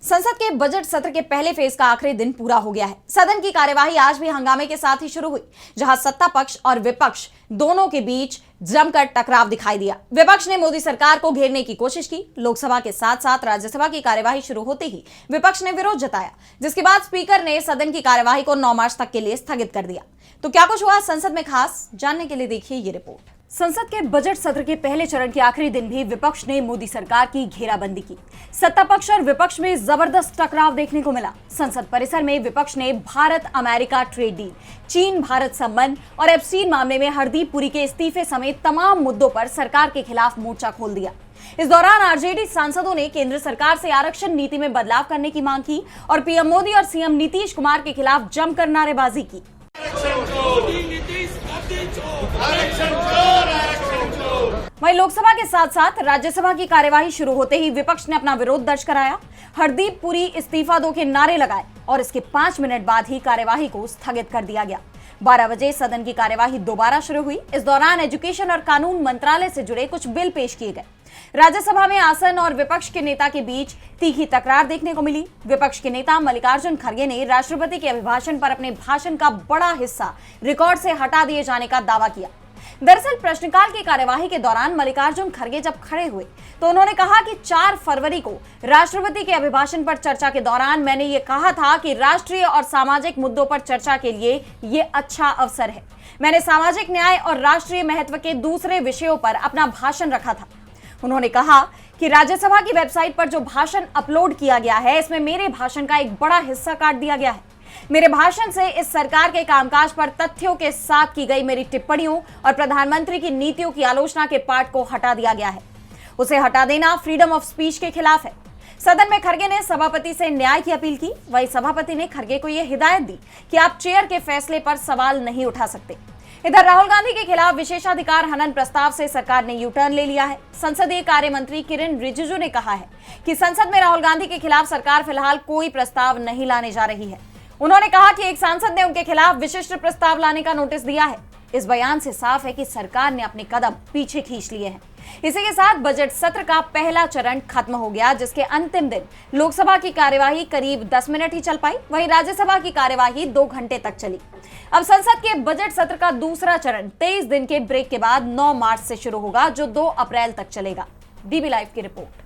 संसद के बजट सत्र के पहले फेज का आखिरी दिन पूरा हो गया है। सदन की कार्यवाही आज भी हंगामे के साथ ही शुरू हुई, जहां सत्ता पक्ष और विपक्ष दोनों के बीच जमकर टकराव दिखाई दिया। विपक्ष ने मोदी सरकार को घेरने की कोशिश की। लोकसभा के साथ साथ राज्यसभा की कार्यवाही शुरू होते ही विपक्ष ने विरोध जताया, जिसके बाद स्पीकर ने सदन की कार्यवाही को 9 मार्च तक के लिए स्थगित कर दिया। तो क्या कुछ हुआ संसद में खास, जानने के लिए देखिए ये रिपोर्ट। संसद के बजट सत्र के पहले चरण के आखिरी दिन भी विपक्ष ने मोदी सरकार की घेराबंदी की। सत्ता पक्ष और विपक्ष में जबरदस्त टकराव देखने को मिला। संसद परिसर में विपक्ष ने भारत अमेरिका ट्रेड डील, चीन भारत संबंध और एप्स्टीन मामले में हरदीप पुरी के इस्तीफे समेत तमाम मुद्दों पर सरकार के खिलाफ मोर्चा खोल दिया। इस दौरान आरजेडी सांसदों ने केंद्र सरकार से आरक्षण नीति में बदलाव करने की मांग की और पीएम मोदी और सीएम नीतीश कुमार के खिलाफ जमकर नारेबाजी की। वहीं लोकसभा के साथ साथ राज्यसभा की कार्यवाही शुरू होते ही विपक्ष ने अपना विरोध दर्ज कराया। हरदीप पुरी इस्तीफा दो के नारे लगाए और इसके 5 मिनट बाद ही कार्यवाही को स्थगित कर दिया गया। 12 बजे सदन की कार्यवाही दोबारा शुरू हुई। इस दौरान एजुकेशन और कानून मंत्रालय से जुड़े कुछ बिल पेश किए गए। राज्यसभा में आसन और विपक्ष के नेता के बीच तीखी तकरार देखने को मिली। विपक्ष के नेता मल्लिकार्जुन खड़गे ने राष्ट्रपति के अभिभाषण पर अपने भाषण का बड़ा हिस्सा रिकॉर्ड से हटा दिए जाने का दावा किया। दरअसल प्रश्नकाल की कार्यवाही के दौरान मल्लिकार्जुन खड़गे जब खड़े हुए तो उन्होंने कहा कि 4 फरवरी को राष्ट्रपति के अभिभाषण पर चर्चा के दौरान मैंने ये कहा था कि राष्ट्रीय और सामाजिक मुद्दों पर चर्चा के लिए ये अच्छा अवसर है। मैंने सामाजिक न्याय और राष्ट्रीय महत्व के दूसरे विषयों पर अपना भाषण रखा था। उन्होंने कहा कि राज्यसभा की वेबसाइट पर जो भाषण अपलोड किया गया है, इसमें मेरे भाषण का एक बड़ा हिस्सा काट दिया गया है। मेरे भाषण से इस सरकार के कामकाज पर तथ्यों के साथ की गई मेरी टिप्पणियों और प्रधानमंत्री की नीतियों की आलोचना के पार्ट को हटा दिया गया है। उसे हटा देना फ्रीडम ऑफ स्पीच के खिलाफ है। सदन में खड़गे ने सभापति से न्याय की अपील की। वहीं सभापति ने खड़गे को यह हिदायत दी कि आप चेयर के फैसले पर सवाल नहीं उठा सकते। इधर राहुल गांधी के खिलाफ विशेषाधिकार हनन प्रस्ताव से सरकार ने यू टर्न ले लिया है। संसदीय कार्य मंत्री किरेन रिजिजू ने कहा है कि संसद में राहुल गांधी के खिलाफ सरकार फिलहाल कोई प्रस्ताव नहीं लाने जा रही है। उन्होंने कहा कि एक सांसद ने उनके खिलाफ विशिष्ट प्रस्ताव लाने का नोटिस दिया है। इस बयान से साफ है कि सरकार ने अपने कदम पीछे खींच लिए हैं। इसी के साथ बजट सत्र का पहला चरण खत्म हो गया, जिसके अंतिम दिन लोकसभा की कार्यवाही करीब 10 मिनट ही चल पाई। वहीं राज्यसभा की कार्यवाही 2 घंटे तक चली। अब संसद के बजट सत्र का दूसरा चरण 23 दिन के ब्रेक के बाद 9 मार्च से शुरू होगा, जो 2 अप्रैल तक चलेगा। डीबी लाइव की रिपोर्ट।